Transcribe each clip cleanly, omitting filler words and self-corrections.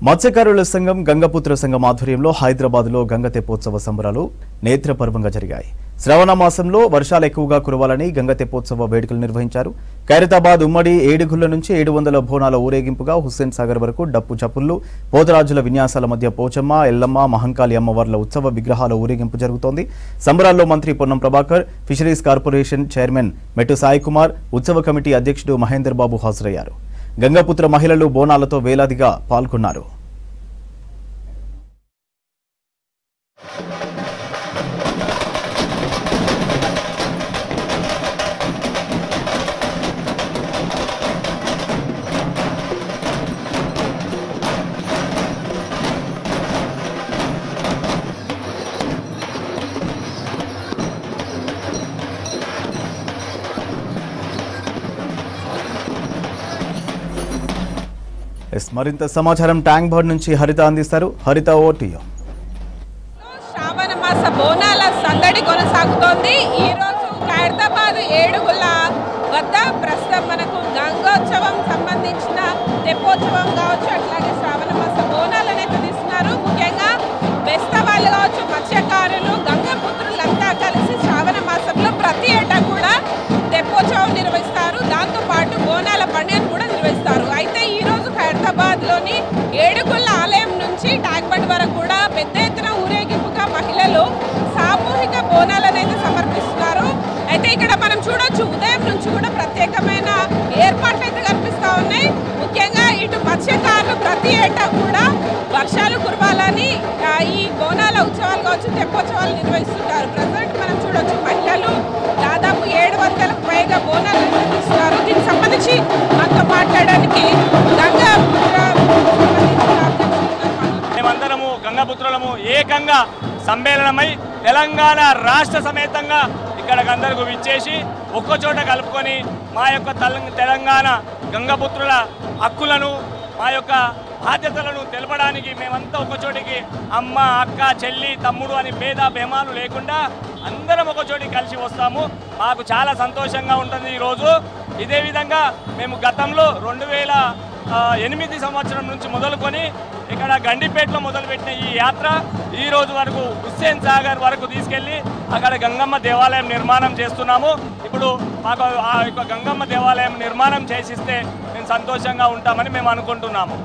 మత్స్యకారుల సంఘం గంగపుత్ర సంఘం ఆధ్వర్యంలో హైదరాబాద్లో గంగ తెప్పోత్సవ సంబరాలు నేత్రపర్వంగా జరిగాయి. శ్రావణ మాసంలో వర్షాలు ఎక్కువగా కురవాలని గంగ తెప్పోత్సవ వేడుకలు నిర్వహించారు. ఖైరతాబాద్ ఉమ్మడి ఏడుగుళ్ల నుంచి 700 బోనాల ఊరేగింపుగా హుస్సేన్ సాగర్ వరకు డప్పు చప్పుళ్లు, పోతరాజుల విన్యాసాల మధ్య పోచమ్మ, ఎల్లమ్మ, మహంకాళి అమ్మవార్ల ఉత్సవ విగ్రహాల ఊరేగింపు జరుగుతోంది. సంబరాల్లో మంత్రి Ponnam Prabhakar, fisheries corporation chairman మెట్టు సాయి కుమార్, ఉత్సవ కమిటీ అధ్యక్షుడు మహేందర్ బాబు హాజరయ్యారు. గంగపుత్ర మహిళలు బోనాలతో వేలాదిగా పాల్గొన్నారు. మరింత సమాచారం ట్యాంక్ బండ్ నుంచి హరిత అందిస్తారు. హరిత, ఓటీయో. శ్రావణ మాస బోనాల సందడి కొనసాగుతోంది. ఈ రోజు ఖైరతాబాద్ ఏడుగుల వద్ద ప్రస్తుతం మనకు గంగోత్సవం సంబంధించిన తెప్పోత్సవం కావచ్చు, అట్లాగే శ్రావణ మాస బోనాలను అయితే తీస్తున్నారు. ముఖ్యంగా బెస్తవాళ్ళు కావచ్చు, మత్స్యకారులు, గంగపుత్రులంతా కలిసి శ్రావణ మాసంలో ప్రతి ఏటా కూడా తెప్పోత్సవం నిర్వహిస్తారు. దాంతోపాటు బోనాల పండుగను కూడా నిర్వహిస్తారు. అయితే ఈరోజు ఖైరతాబాద్లోని ఏడుగుళ్ళ ఆలయం నుంచి ట్యాంక్ బండ్ వరకు కూడా పెద్ద ఎత్తున ఊరేగింపుగా మహిళలు సామూహిక బోనాలను అయితే సమర్పిస్తున్నారు. అయితే ఇక్కడ మనం చూడొచ్చు, ఉదయం నుంచి కూడా ప్రత్యేకమైన ఏర్పాట్లు అయితే కనిపిస్తూ ఉన్నాయి. ముఖ్యంగా ఇటు మత్స్యకారులు ప్రతి ఏటా కూడా వర్షాలు కురవాలని ఈ బోనాల ఉత్సవాలు కావచ్చు, తెప్పోత్సవాలు నిర్వహిస్తుంటారు. ప్రజెంట్ మనం చూడొచ్చు, మహిళలు దాదాపు 700కు పైగా బోనాలు నిర్వహిస్తున్నారు. దీనికి సంబంధించి మనతో మాట్లాడడానికి మేమందరము గంగపుత్రులము ఏకంగా సమ్మేళనమై తెలంగాణ రాష్ట్ర సమేతంగా ఇక్కడికి అందరికీ విచ్చేసి ఒక్కచోట కలుపుకొని మా యొక్క తెలంగాణ గంగపుత్రుల హక్కులను, మా యొక్క బాధ్యతలను తెలపడానికి మేమంతా ఒకచోటికి అమ్మ, అక్క, చెల్లి, తమ్ముడు అని భేదాభేమాలు లేకుండా అందరం ఒకచోటికి కలిసి వస్తాము. మాకు చాలా సంతోషంగా ఉంటుంది ఈరోజు. ఇదే విధంగా మేము గతంలో 2008 సంవత్సరం నుంచి మొదలుకొని ఇక్కడ గండిపేటలో మొదలుపెట్టిన ఈ యాత్ర ఈ రోజు వరకు హుస్సేన్ సాగర్ వరకు తీసుకెళ్ళి అక్కడ గంగమ్మ దేవాలయం నిర్మాణం చేస్తున్నాము. ఇప్పుడు మాకు ఆ యొక్క గంగమ్మ దేవాలయం నిర్మాణం చేసిస్తే మేము సంతోషంగా ఉంటామని మేము అనుకుంటున్నాము.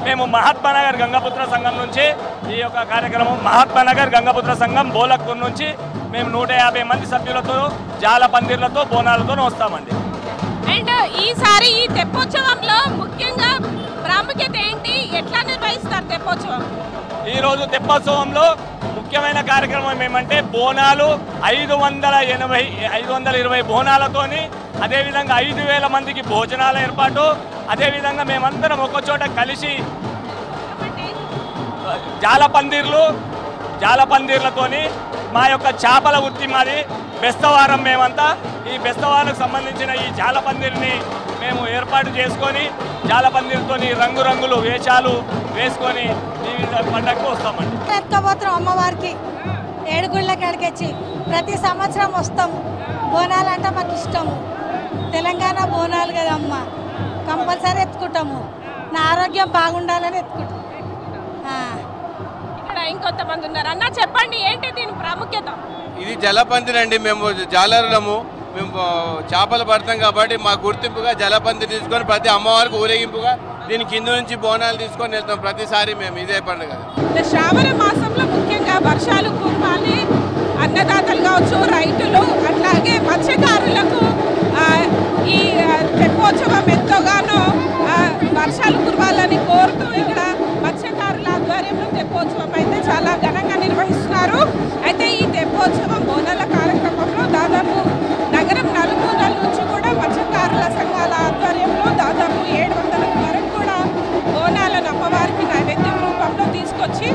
మేము మహాత్మానగర్ గంగపుత్ర సంఘం నుంచి ఈ యొక్క కార్యక్రమం మహాత్మానగర్ గంగపుత్ర సంఘం బోలక్పూర్ నుంచి మేము 150 మంది సభ్యులతో జాల పందిర్లతో బోనాలతో వస్తామండి. అండ్ ఈసారి ఈ తెప్పోత్సవంలో ముఖ్యంగా ప్రాముఖ్యత ఏంటి, ఎట్లా నిర్వహిస్తారు తెప్పోత్సవం? ఈరోజు తెప్పోత్సవంలో ముఖ్యమైన కార్యక్రమం ఏమంటే బోనాలు 520 బోనాలతోని, అదేవిధంగా 5000 మందికి భోజనాల ఏర్పాటు, అదేవిధంగా మేమందరం ఒకచోట కలిసి జాల పందిర్లతోని మా యొక్క చేపల వృత్తి మాది బెస్తవారం. మేమంతా ఈ బెస్తవారకు సంబంధించిన ఈ జాల పందిరిని మేము ఏర్పాటు చేసుకొని జాల పందిరితోని రంగురంగులు వేషాలు వేసుకొని ఈ పండగకు వస్తామండి. ఎత్తుకోబోతున్నాం అమ్మవారికి ఏడుగుళ్ళ కాడికొచ్చి ప్రతి సంవత్సరం వస్తాము. బోనాలు అంటే మాకు ఇష్టము. తెలంగాణ బోనాలు కదమ్మ, కంపల్సరీ ఎత్తుకుంటాము. నా ఆరోగ్యం బాగుండాలని ఎత్తుకుంటాం. ఇక్కడ ఇంకొంతమంది ఉన్నారు. అన్న చెప్పండి, ఏంటి దీని ప్రాముఖ్యత? ఇది జలపందిరి అండి. మేము జాలరులము, మేము చేపలు పడతాం కాబట్టి మా గుర్తింపుగా జలపందిరి తీసుకొని ప్రతి అమ్మవారికి ఊరేగింపుగా దీని కింద నుంచి బోనాలు తీసుకొని వెళ్తాం ప్రతిసారి మేము. ఇదే పండుగ. శ్రావణ మాసంలో ముఖ్యంగా వర్షాలు కురవాలి, అన్నదాతలు కావచ్చు, రైతులు, అట్లాగే మత్స్యకారులకు ఈ తెప్పోత్సవం ఎంతోగానో వర్షాలు కురవాలని కోరుతూ ఇక్కడ మత్స్యకారుల ఆధ్వర్యంలో తెప్పోత్సవం అయితే చాలా ఘనంగా నిర్వహిస్తున్నారు. అయితే ఈ తెప్పోత్సవం బోనాల కార్యక్రమంలో దాదాపు నగరం నలుమూలల నుంచి కూడా మత్స్యకారుల సంఘాల ఆధ్వర్యంలో దాదాపు 700 వరకు కూడా బోనాలను అమ్మవారికి నైవేద్యం రూపంలో తీసుకొచ్చి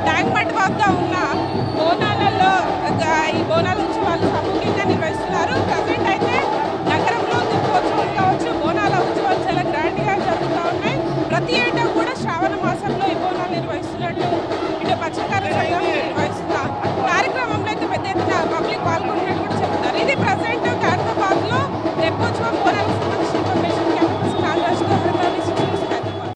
ట్యాంక్ బండ్ వద్ద ఉన్న బోనాలలో ఈ బోనాల ఉత్సవాలు సామూహికంగా నిర్వహిస్తున్నారు. ప్రజెంట్ అయితే నగరంలో తెప్పోత్సవం కావచ్చు, బోనాల ఉత్సవాలు చాలా గ్రాండ్గా జరుగుతూ ఉన్నాయి. ప్రతి ఏటా కూడా శ్రావణ మాసం